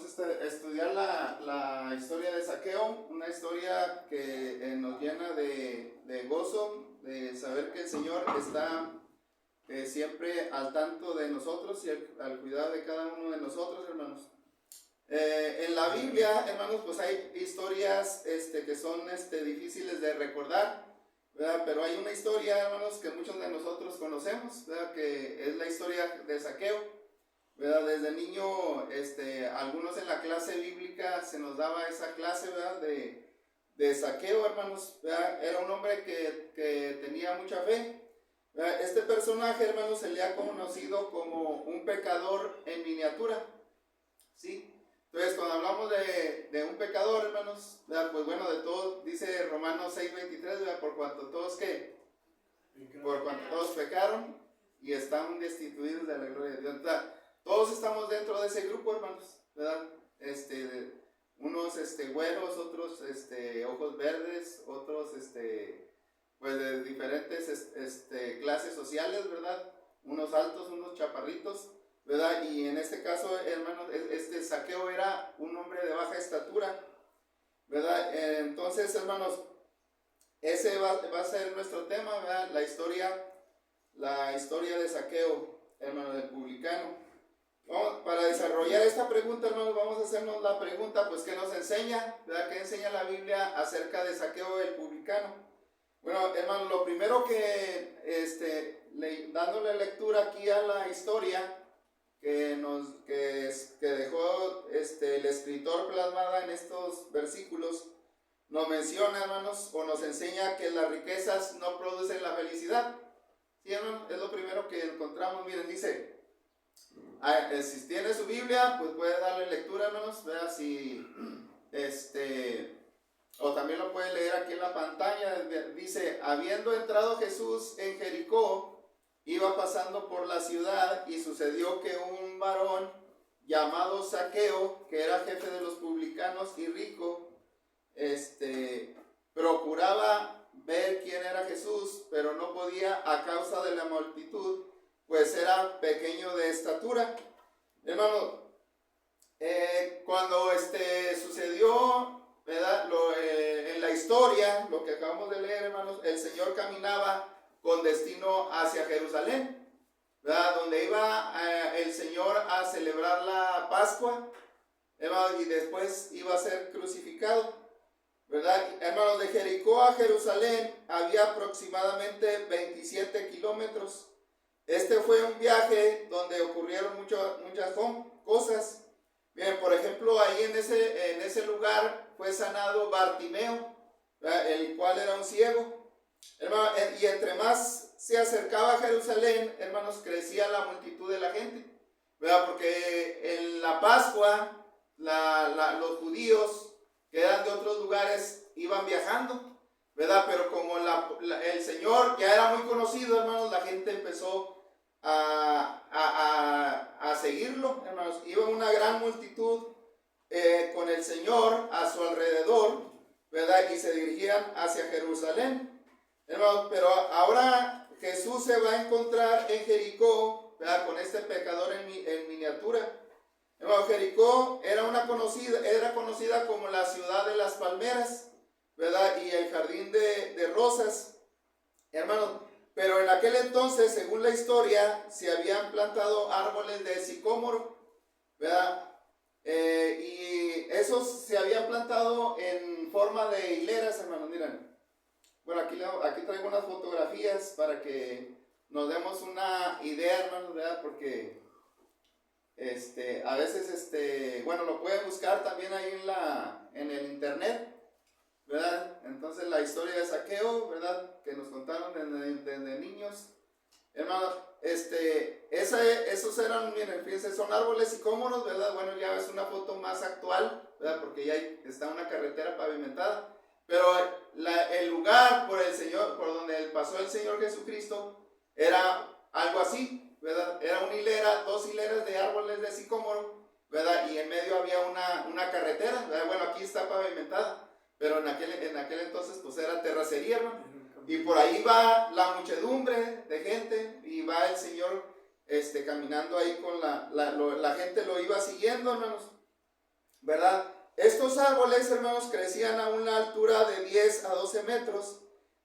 vamos a estudiar la historia de Zaqueo, una historia que nos llena de gozo, de saber que el Señor está siempre al tanto de nosotros y al cuidado de cada uno de nosotros, hermanos. En la Biblia, hermanos, pues hay historias que son difíciles de recordar, ¿verdad? Pero hay una historia, hermanos, que muchos de nosotros conocemos, ¿verdad? Que es la historia de Zaqueo, ¿verdad? Desde niño, algunos en la clase bíblica se nos daba esa clase, ¿verdad? De Zaqueo, hermanos, ¿verdad? Era un hombre que tenía mucha fe, ¿verdad? Este personaje, hermanos, se le ha conocido como un pecador en miniatura, ¿sí? Entonces, cuando hablamos de un pecador, hermanos, ¿verdad? Pues bueno, de todo, dice Romanos 6:23, ¿verdad? Por cuanto todos, ¿qué? Por cuanto todos pecaron y están destituidos de la gloria de Dios, ¿verdad? Todos estamos dentro de ese grupo, hermanos, ¿verdad? Unos güeros, otros ojos verdes, otros pues de diferentes clases sociales, ¿verdad? Unos altos, unos chaparritos, ¿verdad? Y en este caso, hermanos, Zaqueo era un hombre de baja estatura, ¿verdad? Entonces, hermanos, ese va a ser nuestro tema, ¿verdad? La historia de Zaqueo, hermano, del publicano. Para desarrollar esta pregunta, hermanos, vamos a hacernos la pregunta, pues, ¿qué nos enseña? ¿Verdad? ¿Qué enseña la Biblia acerca de Zaqueo el publicano? Bueno, hermanos, lo primero que, dándole lectura aquí a la historia que dejó el escritor plasmada en estos versículos, nos menciona, hermanos, o nos enseña que las riquezas no producen la felicidad. Sí, hermanos, es lo primero que encontramos. Miren, dice, si tiene su Biblia, pues puede darle lectura, hermanos, vea si, o también lo puede leer aquí en la pantalla. Dice, habiendo entrado Jesús en Jericó, iba pasando por la ciudad y sucedió que un varón llamado Zaqueo, que era jefe de los publicanos y rico, procuraba ver quién era Jesús, pero no podía a causa de la multitud, pues era pequeño de estatura. Hermano, cuando sucedió, ¿verdad? En la historia, lo que acabamos de leer, hermanos, el Señor caminaba con destino hacia Jerusalén, ¿verdad? Donde iba el Señor a celebrar la Pascua, hermano, y después iba a ser crucificado, ¿verdad? Hermanos, de Jericó a Jerusalén había aproximadamente 27 kilómetros. Fue un viaje donde ocurrieron muchas cosas. Bien, por ejemplo, ahí en ese lugar fue sanado Bartimeo, ¿verdad? El cual era un ciego. Hermano, y entre más se acercaba a Jerusalén, hermanos, crecía la multitud de la gente, ¿verdad? Porque en la Pascua los judíos que eran de otros lugares iban viajando, ¿verdad? Pero como el Señor ya era muy conocido, hermanos, la gente empezó a seguirlo, hermanos. Iba una gran multitud con el Señor a su alrededor, ¿verdad? Y se dirigían hacia Jerusalén, hermanos. Pero ahora Jesús se va a encontrar en Jericó, ¿verdad? Con este pecador en miniatura. Hermano, Jericó era conocida como la ciudad de las palmeras, ¿verdad? Y el jardín de rosas, hermanos. Pero en aquel entonces, según la historia, se habían plantado árboles de sicómoro, ¿verdad? Y esos se habían plantado en forma de hileras, hermanos. Miren, bueno, aquí traigo unas fotografías para que nos demos una idea, hermanos, ¿verdad? Porque a veces, bueno, lo pueden buscar también ahí en el internet, ¿verdad? Entonces la historia de Zaqueo, ¿verdad? Que nos contaron desde niños, hermano, esos eran, miren, fíjense, son árboles sicómoros, ¿verdad? Bueno, ya es una foto más actual, ¿verdad? Porque ya está una carretera pavimentada, pero el lugar por donde pasó el Señor Jesucristo, era algo así, ¿verdad? Era una hilera, 2 hileras de árboles de sicómoro, ¿verdad? Y en medio había una carretera, ¿verdad? Bueno, aquí está pavimentada, pero en aquel entonces pues era terracería, ¿no? Y por ahí va la muchedumbre de gente y va el Señor caminando ahí con la gente lo iba siguiendo, hermanos. ¿verdad? Estos árboles, hermanos, crecían a una altura de 10 a 12 metros.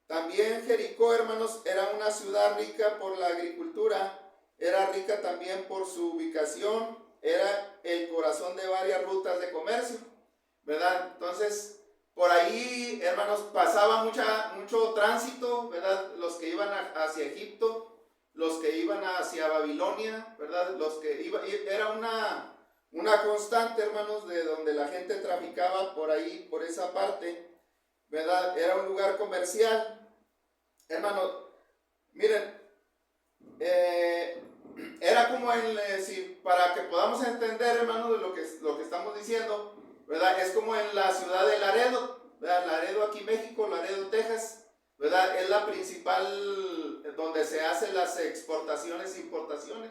También Jericó, hermanos, era una ciudad rica por la agricultura, era rica también por su ubicación, era el corazón de varias rutas de comercio, ¿verdad? Entonces, por ahí, hermanos, pasaba mucho tránsito, ¿verdad? Los que iban hacia Egipto, los que iban hacia Babilonia, ¿verdad? Los que iban, era una constante, hermanos, de donde la gente traficaba por ahí, por esa parte, ¿verdad? Era un lugar comercial. Hermanos, miren, era como si para que podamos entender, hermanos, de lo que estamos diciendo, ¿verdad? Es como en la ciudad de Laredo, ¿verdad? Laredo aquí México, Laredo, Texas, ¿verdad? Es la principal donde se hacen las exportaciones e importaciones,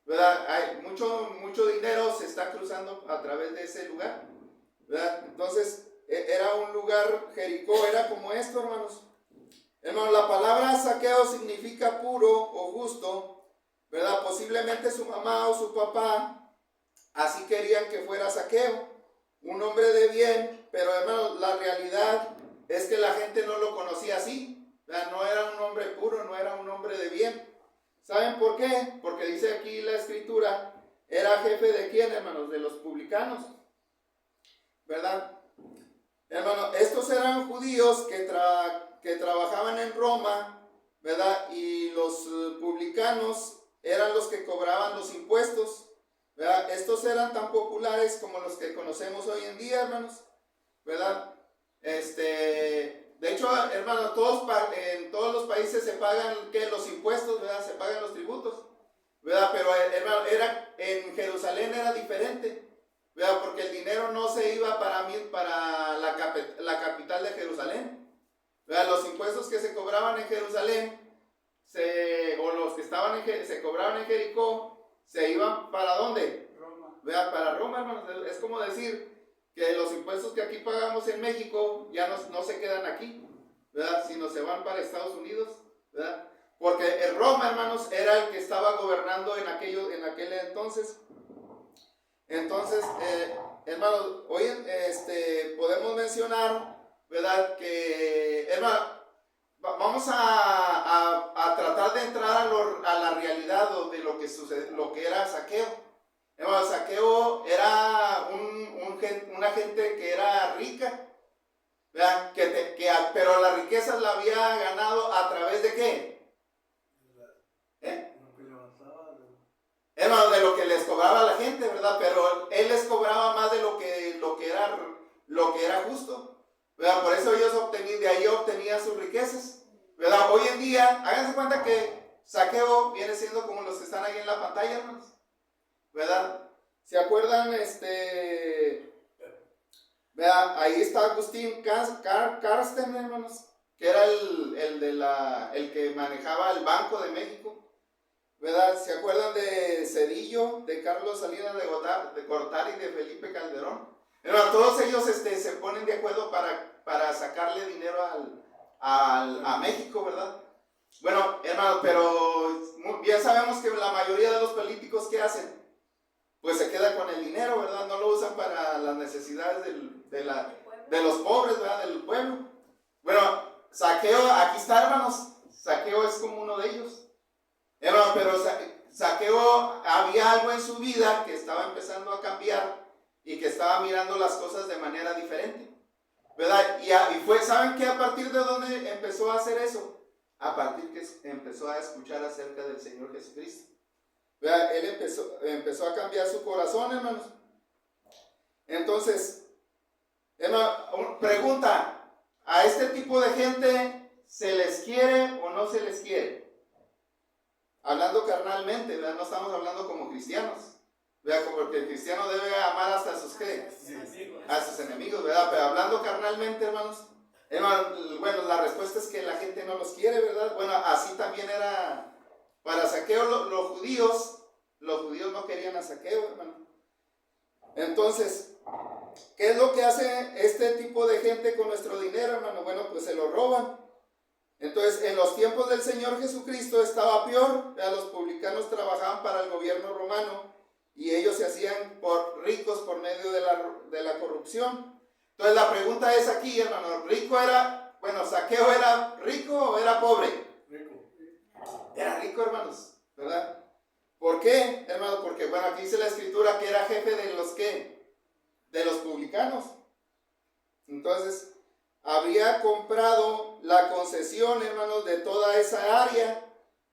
¿verdad? Hay mucho dinero se está cruzando a través de ese lugar, ¿verdad? Entonces, era un lugar, Jericó era como esto, hermanos. Hermanos, la palabra saqueo significa puro o justo, ¿verdad? Posiblemente su mamá o su papá así querían que fuera Saqueo, un hombre de bien, pero hermanos, la realidad es que la gente no lo conocía así, ¿verdad? No era un hombre puro, no era un hombre de bien. ¿Saben por qué? Porque dice aquí la escritura, era jefe de quién, hermanos, de los publicanos, ¿verdad? Hermanos, estos eran judíos que trabajaban en Roma, ¿verdad? Y los publicanos eran los que cobraban los impuestos, ¿verdad? Estos eran tan populares como los que conocemos hoy en día, hermanos, ¿verdad? De hecho, hermanos, en todos los países se pagan los impuestos, ¿verdad? Se pagan los tributos, ¿verdad? Pero, hermano, en Jerusalén era diferente, ¿verdad? Porque el dinero no se iba para la capital de Jerusalén, ¿verdad? Los impuestos que se cobraban en Jerusalén, o los que se cobraban en Jericó, se iban ¿para dónde? Roma. ¿Verdad? Para Roma, hermanos. Es como decir que los impuestos que aquí pagamos en México ya no se quedan aquí, ¿verdad? Sino se van para Estados Unidos, ¿verdad? Porque el Roma, hermanos, era el que estaba gobernando en aquel entonces. Entonces, hermanos, hoy podemos mencionar, ¿verdad? Que, hermano, vamos a tratar de entrar a la realidad de lo que sucede, lo que era Saqueo. Hermano, Saqueo era una gente que era rica, ¿verdad? Pero la riqueza la había ganado a través de ¿qué? Hermano, de lo que les cobraba la gente, ¿verdad? Pero él les cobraba más de lo que era justo, ¿verdad? Por eso ellos de ahí obtenían sus riquezas, ¿verdad? Hoy en día, háganse cuenta que Saqueo viene siendo como los que están ahí en la pantalla, hermanos, ¿verdad? ¿Se acuerdan? ¿Verdad? Ahí está Agustín Carsten, hermanos, que era el que manejaba el Banco de México, ¿verdad? ¿Se acuerdan de Cedillo, de Carlos Salinas de Gortari y de Felipe Calderón? Hermano, todos ellos se ponen de acuerdo para sacarle dinero a México, ¿verdad? Bueno, hermano, pero bien sabemos que la mayoría de los políticos, ¿qué hacen? Pues se queda con el dinero, ¿verdad? No lo usan para las necesidades de los pobres, ¿verdad? Del pueblo. Bueno, Saqueo, aquí está, hermanos. Saqueo es como uno de ellos. Hermano, pero Saqueo había algo en su vida que estaba empezando a cambiar y que estaba mirando las cosas de manera diferente, ¿verdad? ¿Saben qué? A partir de dónde empezó a hacer eso, a partir que empezó a escuchar acerca del Señor Jesucristo, ¿verdad? Él empezó a cambiar su corazón, hermanos. Entonces, hermano, pregunta, ¿a este tipo de gente se les quiere o no se les quiere? Hablando carnalmente, ¿verdad? No estamos hablando como cristianos, ¿verdad? Porque el cristiano debe amar hasta sus ¿qué? A sus enemigos, ¿verdad? Pero hablando carnalmente, hermanos, bueno, la respuesta es que la gente no los quiere, ¿verdad? Bueno, así también era para Saqueo. Los judíos no querían a Saqueo, hermano. Entonces, ¿qué es lo que hace este tipo de gente con nuestro dinero, hermano? Bueno, pues se lo roban. Entonces, en los tiempos del Señor Jesucristo estaba peor, ¿verdad? Los publicanos trabajaban para el gobierno romano y ellos se hacían ricos por medio de la corrupción. Entonces la pregunta es aquí, hermano, ¿Zaqueo era rico o era pobre? Rico. Era rico, hermanos, ¿verdad? ¿Por qué, hermano? Porque, bueno, aquí dice la escritura que era jefe de los ¿qué? De los publicanos. Entonces, había comprado la concesión, hermanos, de toda esa área.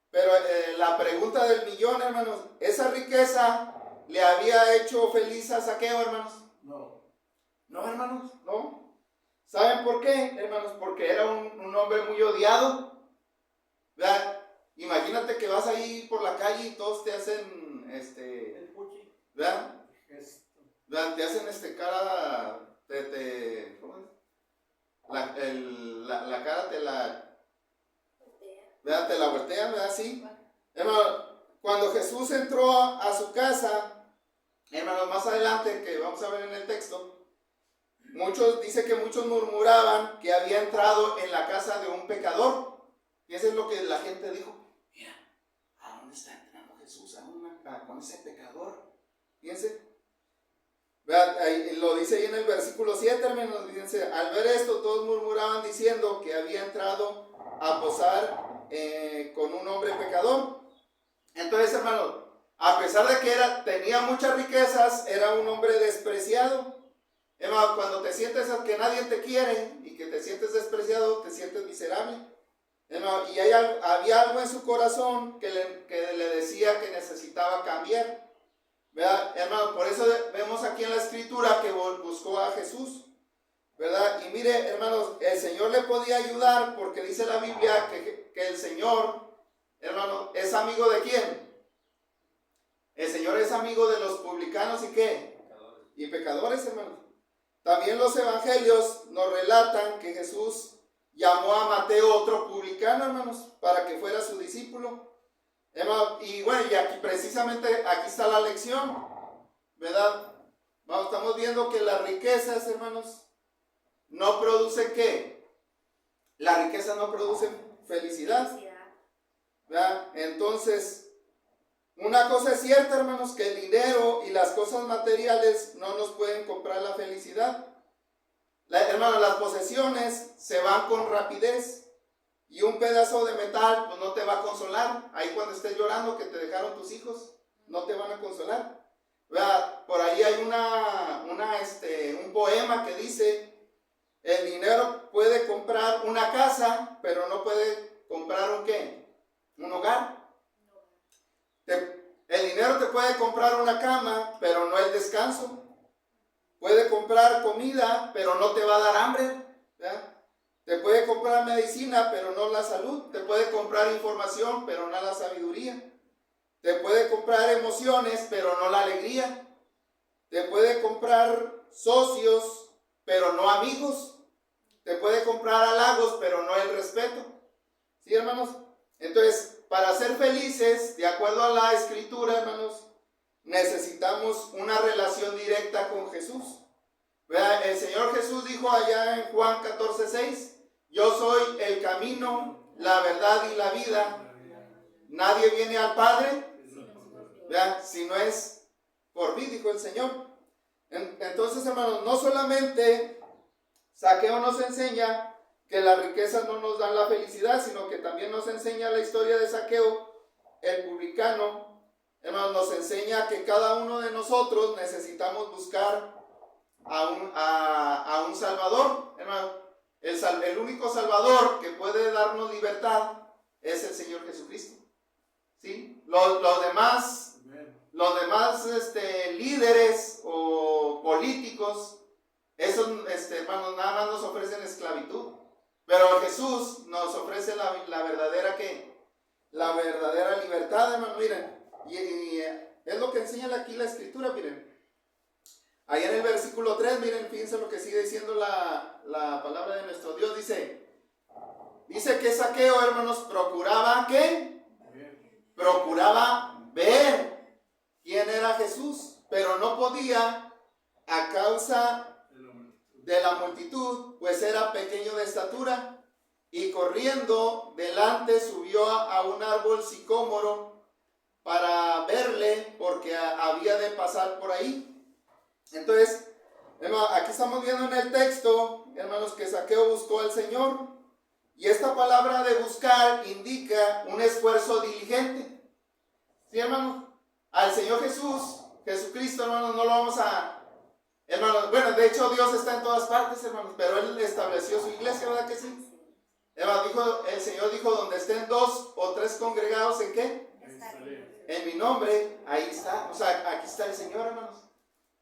Pero la pregunta del millón, hermanos, ¿esa riqueza le había hecho feliz a Zaqueo, hermanos? No. No, hermanos, no. ¿Saben por qué, hermanos? Porque era un hombre muy odiado. ¿Verdad? Imagínate que vas ahí por la calle y todos te hacen, El puchi. ¿verdad? Gesto. ¿Verdad? Te hacen cara, ¿cómo es? La cara ¿verdad? Te la voltean, ¿verdad? Sí. Hermano, cuando Jesús entró a su casa, hermano, más adelante, que vamos a ver en el texto, dice que muchos murmuraban que había entrado en la casa de un pecador. Y eso es lo que la gente dijo. Mira, ¿a dónde está entrando Jesús? Con ese pecador. Fíjense. Lo dice ahí en el versículo 7, hermanos. Fíjense, al ver esto, todos murmuraban diciendo que había entrado a posar con un hombre pecador. Entonces, hermano, a pesar de que tenía muchas riquezas, era un hombre despreciado. Hermano, cuando te sientes que nadie te quiere y que te sientes despreciado, te sientes miserable. Hermano, y había algo en su corazón que le decía que necesitaba cambiar. ¿Verdad? Hermano, por eso vemos aquí en la escritura que buscó a Jesús. ¿Verdad? Y mire, hermanos, el Señor le podía ayudar porque dice la Biblia que el Señor, hermano, es amigo de ¿quién? El Señor es amigo de los publicanos y ¿qué? Pecadores. Y pecadores, hermanos. También los evangelios nos relatan que Jesús llamó a Mateo, otro publicano, hermanos, para que fuera su discípulo. Hermano, y bueno, y aquí precisamente aquí está la lección, ¿verdad? Estamos viendo que las riquezas, hermanos, no producen ¿qué? Las riquezas no producen felicidad. ¿Verdad? Entonces, una cosa es cierta, hermanos, que el dinero y las cosas materiales no nos pueden comprar la felicidad. Hermanos, las posesiones se van con rapidez. Y un pedazo de metal pues no te va a consolar. Ahí cuando estés llorando que te dejaron tus hijos, no te van a consolar. ¿Verdad? Por ahí hay un poema que dice: el dinero puede comprar una casa, pero no puede comprar ¿un qué? Un hogar. El dinero te puede comprar una cama, pero no el descanso. Puede comprar comida, pero no te va a dar hambre. ¿Verdad? Te puede comprar medicina, pero no la salud. Te puede comprar información, pero no la sabiduría. Te puede comprar emociones, pero no la alegría. Te puede comprar socios, pero no amigos. Te puede comprar halagos, pero no el respeto. ¿Sí, hermanos? Entonces, para ser felices, de acuerdo a la escritura, hermanos, necesitamos una relación directa con Jesús. ¿Verdad? El Señor Jesús dijo allá en Juan 14:6: yo soy el camino, la verdad y la vida. Nadie viene al Padre, ¿verdad? Si no es por mí, dijo el Señor. Entonces, hermanos, no solamente Zaqueo nos enseña que las riquezas no nos dan la felicidad, sino que también nos enseña la historia de Zaqueo, el publicano. Hermanos, nos enseña que cada uno de nosotros necesitamos buscar a un Salvador, hermano. El único Salvador que puede darnos libertad es el Señor Jesucristo. ¿Sí? Los demás líderes o políticos, esos hermanos, nada más nos ofrecen esclavitud. Pero Jesús nos ofrece la verdadera ¿qué? La verdadera libertad, hermano. Miren, y es lo que enseña aquí la escritura, miren. Ahí en el versículo 3, miren, fíjense lo que sigue diciendo la palabra de nuestro Dios. Dice que Zaqueo, hermanos, procuraba ¿qué? Procuraba ver quién era Jesús, pero no podía a causa de la multitud, pues era pequeño de estatura, y corriendo delante subió a un árbol sicómoro para verle, porque había había de pasar por ahí. Entonces, hermano, aquí estamos viendo en el texto, hermanos, que Zaqueo buscó al Señor. Y esta palabra de buscar indica un esfuerzo diligente. ¿Sí, hermano? Al Señor Jesucristo, hermanos, no lo vamos a... Hermanos, bueno, de hecho Dios está en todas partes, hermanos, pero Él estableció su iglesia, ¿verdad que sí? Hermano, el Señor dijo, donde estén 2 o 3 congregados, ¿en qué? En mi nombre, ahí está. O sea, aquí está el Señor, hermanos.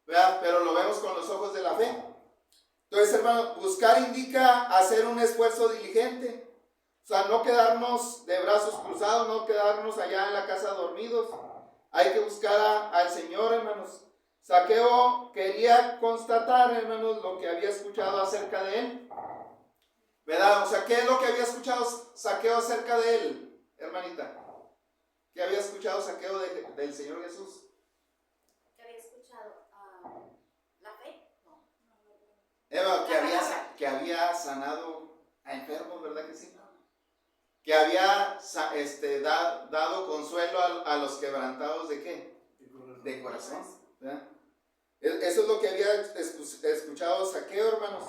¿Verdad? Pero lo vemos con los ojos de la fe. Entonces, hermano, buscar indica hacer un esfuerzo diligente. O sea, no quedarnos de brazos cruzados, no quedarnos allá en la casa dormidos. Hay que buscar al Señor, hermanos. Zaqueo quería constatar, hermanos, lo que había escuchado acerca de él. ¿Verdad? O sea, ¿qué es lo que había escuchado Zaqueo acerca de él, hermanita? ¿Qué había escuchado Zaqueo del Señor Jesús? ¿Qué había escuchado? ¿La fe? No. Eva, que había sanado a enfermos, ¿verdad que sí? Que había dado consuelo a los quebrantados ¿de qué? De corazón. ¿Verdad? Eso es lo que había escuchado Zaqueo, hermanos.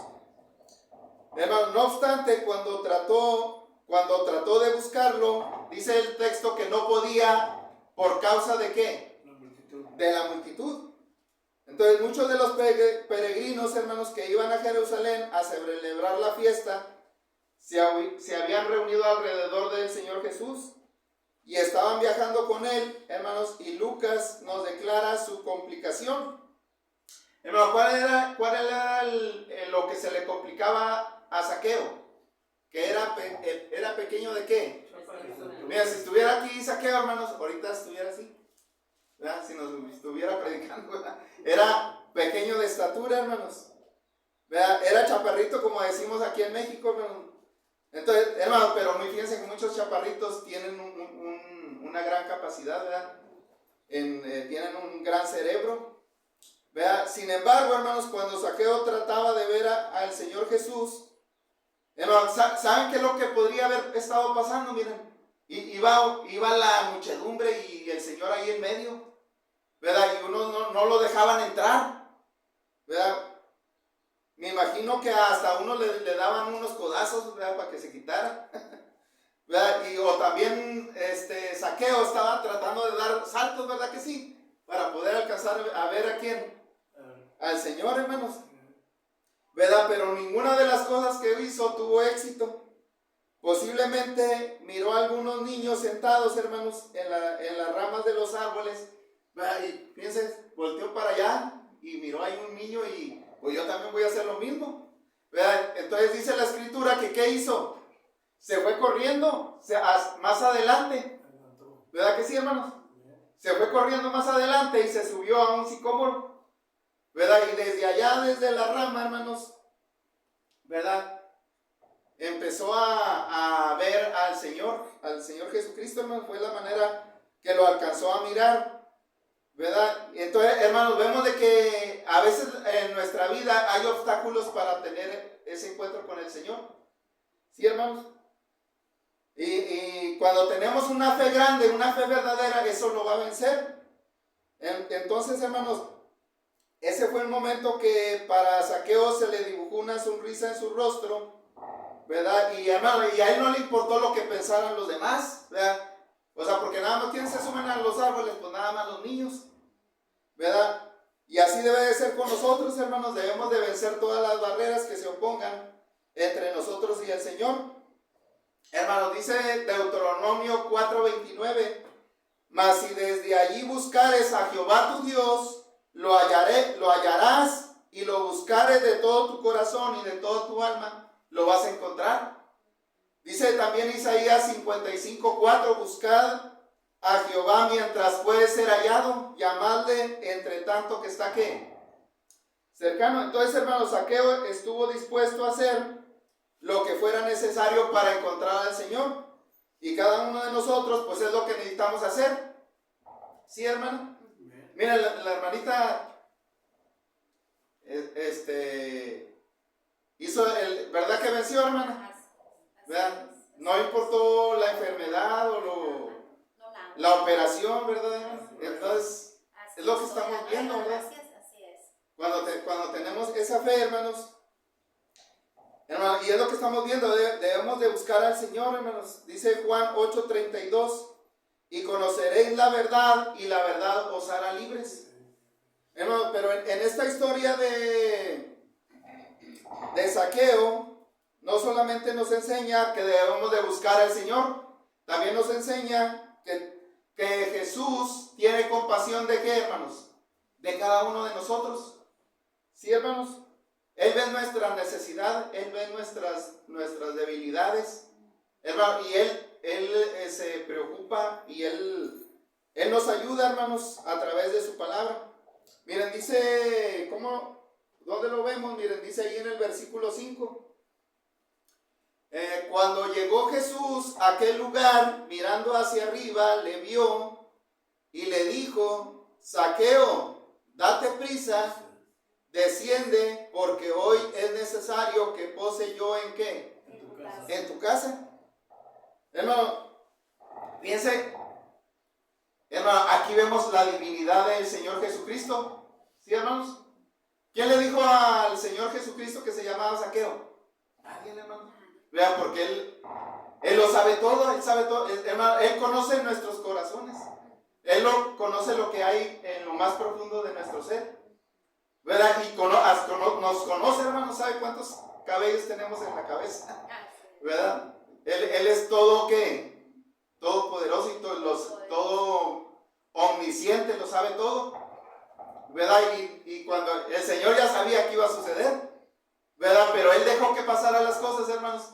Hermano, no obstante, cuando trató de buscarlo, dice el texto que no podía por causa de ¿qué? De la multitud. Entonces muchos de los peregrinos, hermanos, que iban a Jerusalén a celebrar la fiesta, se habían reunido alrededor del Señor Jesús y estaban viajando con él, hermanos, y Lucas nos declara su complicación. Hermano, ¿cuál era lo que se le complicaba a Zaqueo? Que era pequeño ¿de qué? Mira, si estuviera aquí Zaqueo, hermanos, ahorita estuviera así, ¿verdad? Si nos estuviera predicando, ¿verdad? Era pequeño de estatura, hermanos, ¿verdad? Era chaparrito, como decimos aquí en México, hermanos. Entonces, hermanos, pero fíjense que muchos chaparritos tienen una gran capacidad, ¿verdad? Tienen un gran cerebro, ¿verdad? Sin embargo, hermanos, cuando Zaqueo trataba de ver al Señor Jesús, hermanos, ¿saben qué es lo que podría haber estado pasando? Miren, iba la muchedumbre y el Señor ahí en medio, ¿verdad? Y uno no lo dejaban entrar, ¿verdad? Me imagino que hasta uno le daban unos codazos, ¿verdad? Para que se quitara, ¿verdad? O también Zaqueo estaba tratando de dar saltos, ¿verdad que sí? Para poder alcanzar a ver a quién, al Señor, hermanos, ¿verdad? Pero ninguna de las cosas que hizo tuvo éxito. Posiblemente miró a algunos niños sentados, hermanos, en las ramas de los árboles, ¿verdad? Y fíjense, volteó para allá y miró ahí un niño y pues yo también voy a hacer lo mismo, ¿verdad? Entonces dice la escritura que ¿qué hizo? Se fue corriendo más adelante, ¿verdad que sí, hermanos? Se fue corriendo más adelante y se subió a un sicómoro, ¿verdad? Y desde allá, desde la rama, hermanos, ¿verdad? Empezó a ver al Señor Jesucristo, hermanos. Fue la manera que lo alcanzó a mirar, ¿verdad? Entonces, hermanos, vemos de que a veces en nuestra vida hay obstáculos para tener ese encuentro con el Señor. ¿Sí, hermanos? Y cuando tenemos una fe grande, una fe verdadera, eso lo va a vencer. Entonces, hermanos, ese fue el momento que para Zaqueo se le dibujó una sonrisa en su rostro, ¿verdad? Y hermano, y a él no le importó lo que pensaran los demás, ¿verdad? O sea, porque nada más quienes se suben a los árboles, pues nada más los niños, ¿verdad? Y así debe de ser con nosotros, hermanos. Debemos de vencer todas las barreras que se opongan entre nosotros y el Señor. Hermanos, dice Deuteronomio 4:29, mas si desde allí buscares a Jehová tu Dios, lo hallarás, y lo buscares de todo tu corazón y de toda tu alma, lo vas a encontrar. Dice también Isaías 55:4, buscad a Jehová mientras puede ser hallado, llamadle entre tanto que está ¿qué? Cercano. Entonces, hermanos, Zaqueo estuvo dispuesto a hacer lo que fuera necesario para encontrar al Señor. Y cada uno de nosotros, pues es lo que necesitamos hacer. ¿Sí, hermano? Mira, la hermanita hizo ¿verdad que venció, hermana? ¿Verdad? No importó la enfermedad o la operación, ¿verdad? Entonces, Es lo que estamos viendo, ¿verdad? Gracias, así es. Cuando tenemos esa fe, hermanos, y es lo que estamos viendo, debemos de buscar al Señor, hermanos. Dice Juan 8:32, y conoceréis la verdad, y la verdad os hará libres. Hermanos, pero en esta historia de Zaqueo, no solamente nos enseña que debemos de buscar al Señor, también nos enseña que Jesús tiene compasión de ¿qué, hermanos? De cada uno de nosotros. ¿Sí, hermanos? Él ve nuestra necesidad, Él ve nuestras debilidades, hermano, y Él se preocupa y Él nos ayuda, hermanos, a través de su palabra. Miren, dice, ¿dónde lo vemos? Miren, dice ahí en el versículo 5. Cuando llegó Jesús a aquel lugar, mirando hacia arriba, le vio y le dijo: Zaqueo, date prisa, desciende, porque hoy es necesario que pose yo ¿en qué? En tu casa. Hermano, piense, hermano, aquí vemos la divinidad del Señor Jesucristo. ¿Sí, hermanos? ¿Quién le dijo al Señor Jesucristo que se llamaba Zaqueo? Nadie, hermano. Vean, porque Él lo sabe todo, Él sabe todo. Hermano, Él conoce nuestros corazones. Él conoce lo que hay en lo más profundo de nuestro ser. ¿Verdad? Y nos conoce, hermano, sabe cuántos cabellos tenemos en la cabeza. ¿Verdad? Él es todo, ¿qué? Todo poderoso y todo omnisciente, lo sabe todo. ¿Verdad? Y cuando el Señor ya sabía que iba a suceder, ¿verdad? Pero Él dejó que pasaran las cosas, hermanos.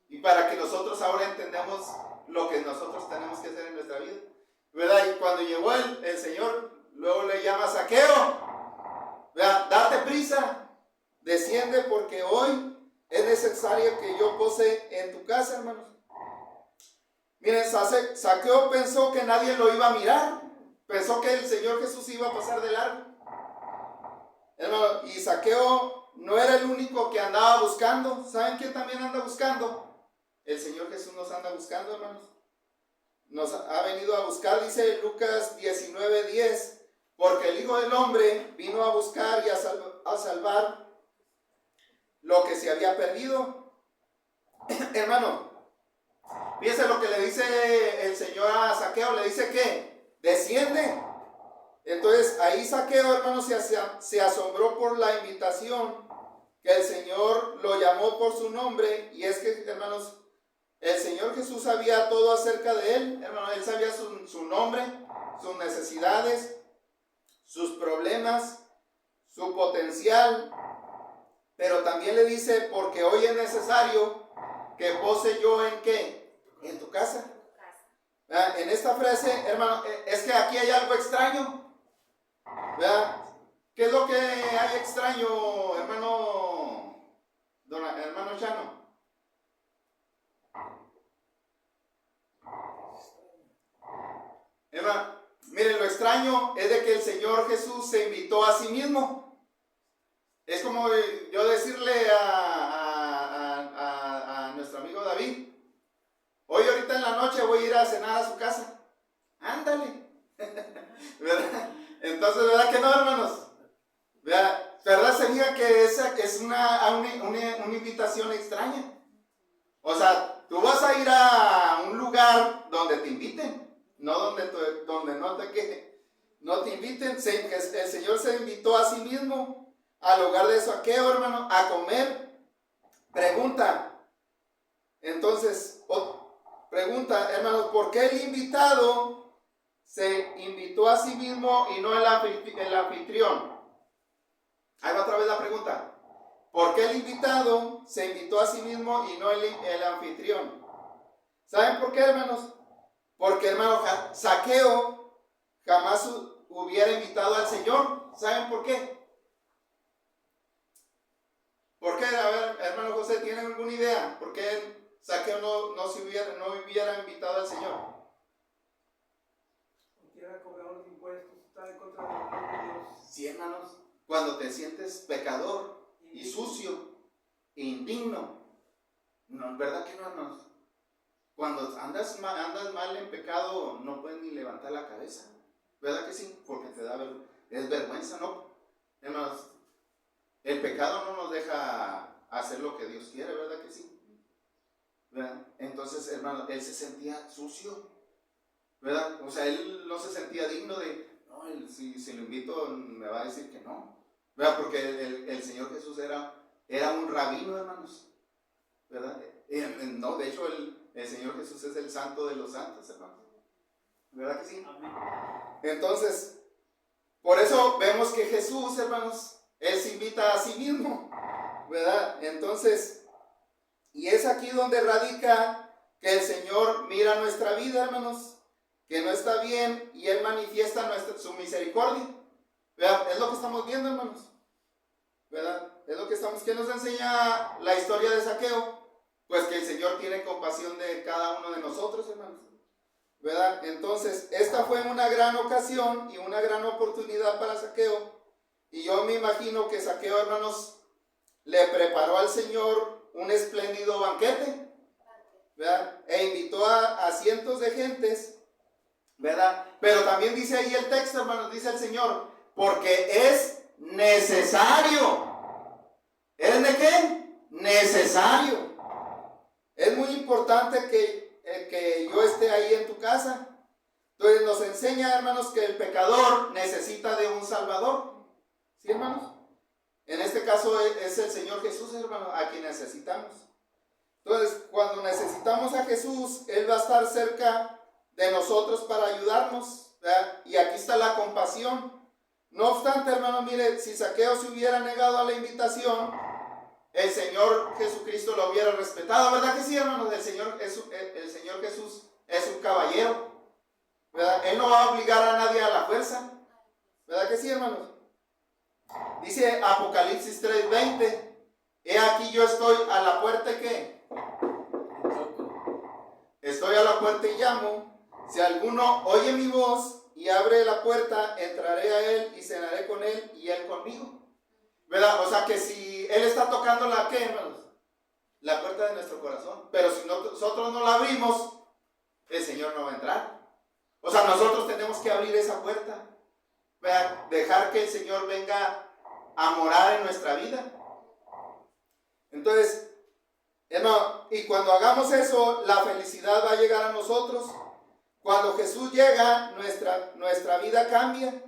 Y para que nosotros ahora entendamos lo que nosotros tenemos que hacer en nuestra vida. ¿Verdad? Y cuando llegó el Señor, luego le llama: Zaqueo, ¿verdad? Date prisa, desciende, porque hoy es necesario que yo pose en tu casa, hermanos. Miren, Zaqueo pensó que nadie lo iba a mirar. Pensó que el Señor Jesús iba a pasar de largo. Hermano, y Zaqueo no era el único que andaba buscando. ¿Saben quién también anda buscando? El Señor Jesús nos anda buscando, hermanos. Nos ha venido a buscar, dice Lucas 19:10, porque el Hijo del Hombre vino a buscar y a salvar lo que se había perdido. Hermano, fíjense lo que le dice el Señor a Zaqueo. Le dice que desciende. Entonces ahí Zaqueo, hermano, se asombró por la invitación, que el Señor lo llamó por su nombre. Y es que, hermanos, el Señor Jesús sabía todo acerca de él, hermano. Él sabía su nombre, sus necesidades, sus problemas, su potencial. Pero también le dice: porque hoy es necesario que pose yo ¿en qué? En tu casa. En esta frase, hermano, es que aquí hay algo extraño. ¿Verdad? ¿Qué es lo que hay extraño, hermano Chano? Hermano, miren, lo extraño es de que el Señor Jesús se invitó a sí mismo. Es como yo decirle a nuestro amigo David: hoy ahorita en la noche voy a ir a cenar a su casa. Ándale. ¿Verdad? Entonces, ¿verdad que no, hermanos? ¿Verdad? Sería que esa es una invitación extraña. O sea, tú vas a ir a un lugar donde te inviten, no donde no te inviten. El Señor se invitó a sí mismo al hogar de Zaqueo, hermano, a comer. Pregunta, hermanos, ¿por qué el invitado se invitó a sí mismo y no el anfitrión? Ahí va otra vez la pregunta. ¿Por qué el invitado se invitó a sí mismo y no el anfitrión? ¿Saben por qué, hermanos? Porque, hermano, Zaqueo jamás hubiera invitado al Señor. ¿Saben por qué? ¿Por qué? A ver, hermano José, ¿tienen alguna idea? ¿Por qué Zaqueo no hubiera invitado al Señor? Quiera cobrar los impuestos, está en contra de la ley de Dios. Sí, hermanos, cuando te sientes pecador y sucio, indigno, no, ¿verdad que no, hermanos? Cuando andas mal en pecado, no puedes ni levantar la cabeza, ¿Verdad que sí? Porque te da es vergüenza, ¿no? Hermanos, el pecado no nos deja hacer lo que Dios quiere, ¿verdad que sí? ¿Verdad? Entonces, hermano, él se sentía sucio, ¿verdad? O sea, él no se sentía digno de, no, si lo invito me va a decir que no, ¿verdad? Porque el Señor Jesús era un rabino, hermanos, ¿verdad? No, de hecho, el Señor Jesús es el santo de los santos, hermanos, ¿verdad que sí? Amén. Entonces, por eso vemos que Jesús, hermanos, Él se invita a sí mismo, ¿verdad? Entonces, y es aquí donde radica que el Señor mira nuestra vida, hermanos, que no está bien, y Él manifiesta su misericordia, ¿verdad? Es lo que estamos viendo, hermanos, ¿verdad? Es lo que ¿qué nos enseña la historia de Zaqueo? Pues que el Señor tiene compasión de cada uno de nosotros, hermanos, ¿verdad? Entonces, esta fue una gran ocasión y una gran oportunidad para Zaqueo, y yo me imagino que Zaqueo, hermanos, le preparó al Señor un espléndido banquete, ¿verdad? E invitó a cientos de gentes, ¿verdad? Pero también dice ahí el texto, hermanos, dice el Señor, porque es necesario. ¿Es de qué? Necesario. Es muy importante que yo esté ahí en tu casa. Entonces nos enseña, hermanos, que el pecador necesita de un Salvador. ¿Sí, hermanos? En este caso es el Señor Jesús, hermanos, a quien necesitamos. Entonces, cuando necesitamos a Jesús, Él va a estar cerca de nosotros para ayudarnos, ¿verdad? Y aquí está la compasión. No obstante, hermano, mire, si Zaqueo se hubiera negado a la invitación, el Señor Jesucristo lo hubiera respetado, ¿verdad que sí, hermanos? El Señor Jesús es un caballero, ¿verdad? Él no va a obligar a nadie a la fuerza, ¿verdad que sí, hermanos? Dice Apocalipsis 3:20, he aquí yo estoy a la puerta, ¿qué? Estoy a la puerta y llamo. Si alguno oye mi voz y abre la puerta, entraré a él y cenaré con él y él conmigo, ¿verdad? O sea que si Él está tocando la, ¿qué, hermanos? La puerta de nuestro corazón. Pero si nosotros no la abrimos, el Señor no va a entrar. O sea, nosotros tenemos que abrir esa puerta, ¿verdad? Dejar que el Señor venga a morar en nuestra vida. Entonces, hermano, y cuando hagamos eso, la felicidad va a llegar a nosotros. Cuando Jesús llega, nuestra vida cambia.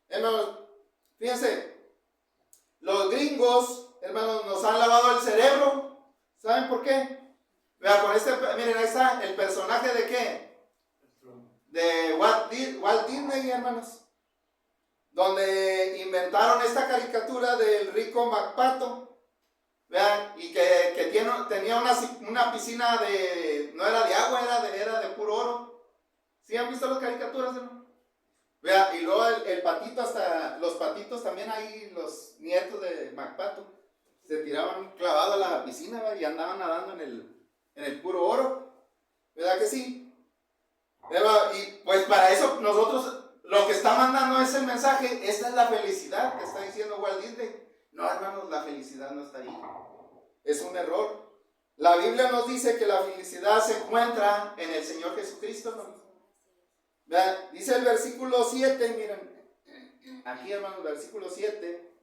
Hermanos, fíjense, los gringos, hermanos, nos han lavado el cerebro. ¿Saben por qué? Vean, miren, ahí está el personaje de ¿qué? De Walt Disney, hermanos. Donde inventaron esta caricatura del rico MacPato. Vean, y que tenía una piscina no era de agua, era de puro oro. ¿Sí han visto las caricaturas, hermano? Vea, y luego el patito, hasta los patitos también ahí, los nietos de MacPato, se tiraban clavado a la piscina, ¿verdad? Y andaban nadando en el puro oro, ¿verdad que sí? ¿Verdad? Y pues para eso nosotros, lo que está mandando es el mensaje, esta es la felicidad que está diciendo Walt Disney. No, hermanos, la felicidad no está ahí, es un error. La Biblia nos dice que la felicidad se encuentra en el Señor Jesucristo, hermanos. ¿Verdad? Dice el versículo 7, miren, aquí, hermanos, versículo 7,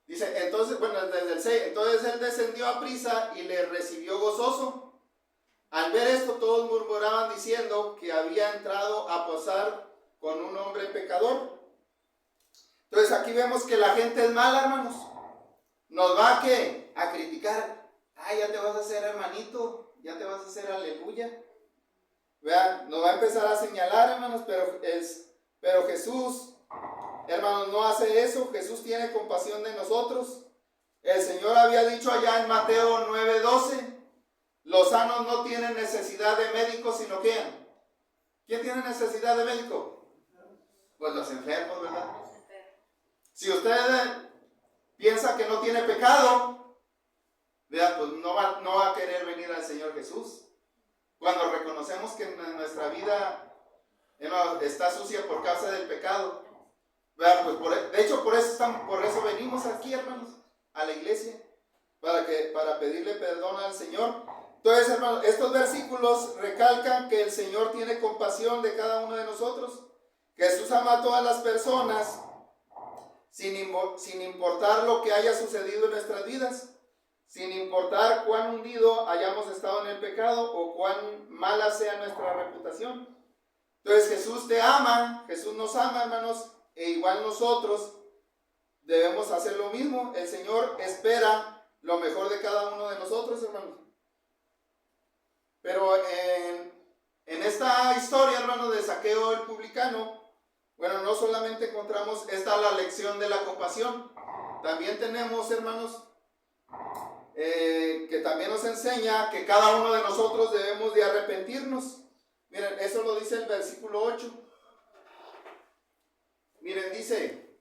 dice, entonces, bueno, desde el 6, entonces él descendió a prisa y le recibió gozoso. Al ver esto, todos murmuraban diciendo que había entrado a posar con un hombre pecador. Entonces aquí vemos que la gente es mala, hermanos. Nos va a ¿qué? A criticar. Ay, ya te vas a hacer hermanito, ya te vas a hacer aleluya. Vean, nos va a empezar a señalar, hermanos, pero Jesús, hermanos, no hace eso. Jesús tiene compasión de nosotros. El Señor había dicho allá en Mateo 9:12, los sanos no tienen necesidad de médicos, sino ¿quién? ¿Quién tiene necesidad de médico? Pues los enfermos, ¿verdad? Si usted piensa que no tiene pecado, vean, pues no va a querer venir al Señor Jesús. Cuando reconocemos que nuestra vida está sucia por causa del pecado, ¿verdad? Pues de hecho por eso venimos aquí, hermanos, a la iglesia, para pedirle perdón al Señor. Entonces, hermanos, estos versículos recalcan que el Señor tiene compasión de cada uno de nosotros. Jesús ama a todas las personas sin importar lo que haya sucedido en nuestras vidas, sin importar cuán hundido hayamos estado en el pecado o cuán mala sea nuestra reputación. Entonces Jesús te ama, Jesús nos ama, hermanos, e igual nosotros debemos hacer lo mismo. El Señor espera lo mejor de cada uno de nosotros, hermanos. Pero en esta historia, hermanos, de Zaqueo el publicano, bueno, no solamente encontramos la lección de la compasión, también tenemos, hermanos, que también nos enseña que cada uno de nosotros debemos de arrepentirnos. Miren, eso lo dice el versículo 8. Miren, dice,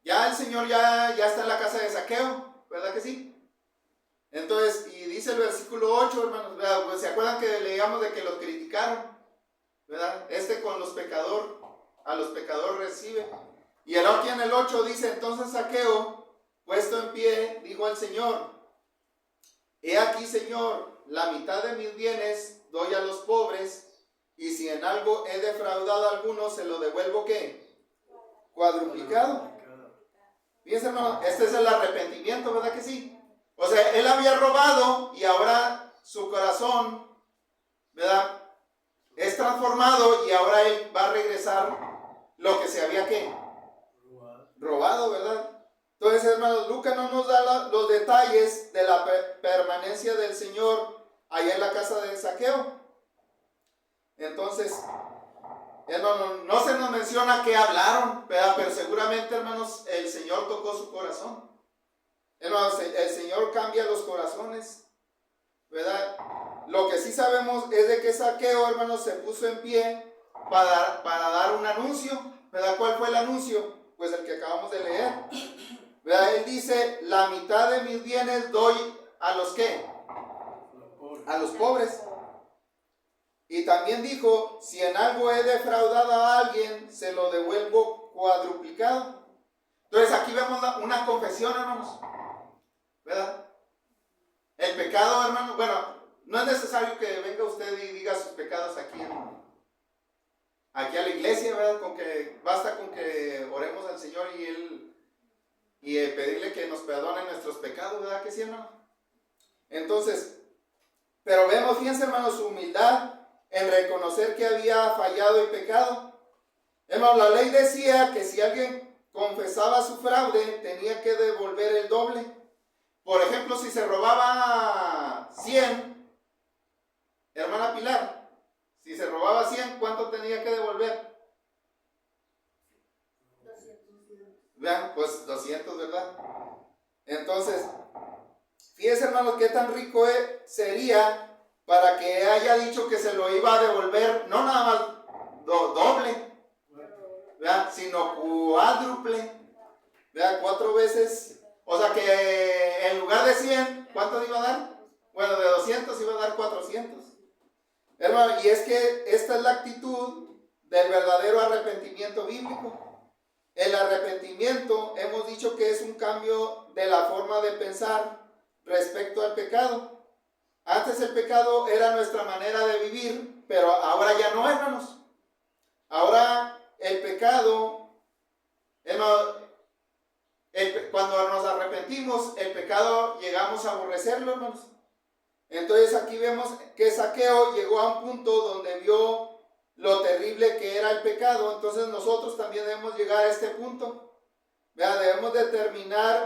ya el Señor ya está en la casa de Zaqueo, ¿verdad que sí? Entonces, y dice el versículo 8, hermanos, ¿verdad? Pues, ¿se acuerdan que leíamos de que los criticaron? ¿Verdad? Con los pecadores, a los pecadores recibe. Y el aquí en el 8 dice, entonces Zaqueo, puesto en pie, dijo al Señor, he aquí, Señor, la mitad de mis bienes doy a los pobres, y si en algo he defraudado a alguno, se lo devuelvo, ¿qué? Cuadruplicado. Fíjense, hermano, este es el arrepentimiento, ¿verdad que sí? O sea, él había robado y ahora su corazón, ¿verdad?, es transformado y ahora él va a regresar lo que se había, ¿qué? Robado, ¿verdad? Entonces, hermanos, Lucas no nos da los detalles de la permanencia del Señor allá en la casa de Zaqueo. Entonces, hermanos, no se nos menciona que hablaron, ¿verdad? Pero seguramente, hermanos, el Señor tocó su corazón. Hermanos, el Señor cambia los corazones, ¿verdad? Lo que sí sabemos es de que Zaqueo, hermanos, se puso en pie para dar un anuncio, ¿verdad? ¿Cuál fue el anuncio? Pues el que acabamos de leer, ¿verdad? Él dice, la mitad de mis bienes doy a los ¿qué? A los pobres. Y también dijo, si en algo he defraudado a alguien, se lo devuelvo cuadruplicado. Entonces aquí vemos una confesión, hermanos, ¿verdad? El pecado, hermanos, bueno, no es necesario que venga usted y diga sus pecados aquí a la iglesia, ¿verdad? Basta con que oremos al Señor y pedirle que nos perdone nuestros pecados, ¿verdad que sí, hermano? Entonces, pero vemos, fíjense, hermanos, su humildad en reconocer que había fallado y pecado. Hermano, la ley decía que si alguien confesaba su fraude, tenía que devolver el doble. Por ejemplo, si se robaba 100, hermana Pilar, si se robaba 100, ¿cuánto tenía que devolver? 200. Vean, pues 200, ¿verdad? Entonces, fíjense, hermanos, qué tan rico sería para que haya dicho que se lo iba a devolver, no nada más doble, ¿verdad?, sino cuádruple, ¿verdad? 4 veces. O sea que en lugar de 100, ¿cuánto iba a dar? Bueno, de 200 iba a dar 400. Hermano, y es que esta es la actitud del verdadero arrepentimiento bíblico. El arrepentimiento, hemos dicho que es un cambio de la forma de pensar respecto al pecado. Antes el pecado era nuestra manera de vivir, pero ahora ya no, hermanos. Ahora el pecado, hermano, cuando nos arrepentimos, el pecado llegamos a aborrecerlo, hermanos. Entonces aquí vemos que Zaqueo llegó a un punto donde vio lo terrible que era el pecado. Entonces nosotros también debemos llegar a este punto. Debemos determinar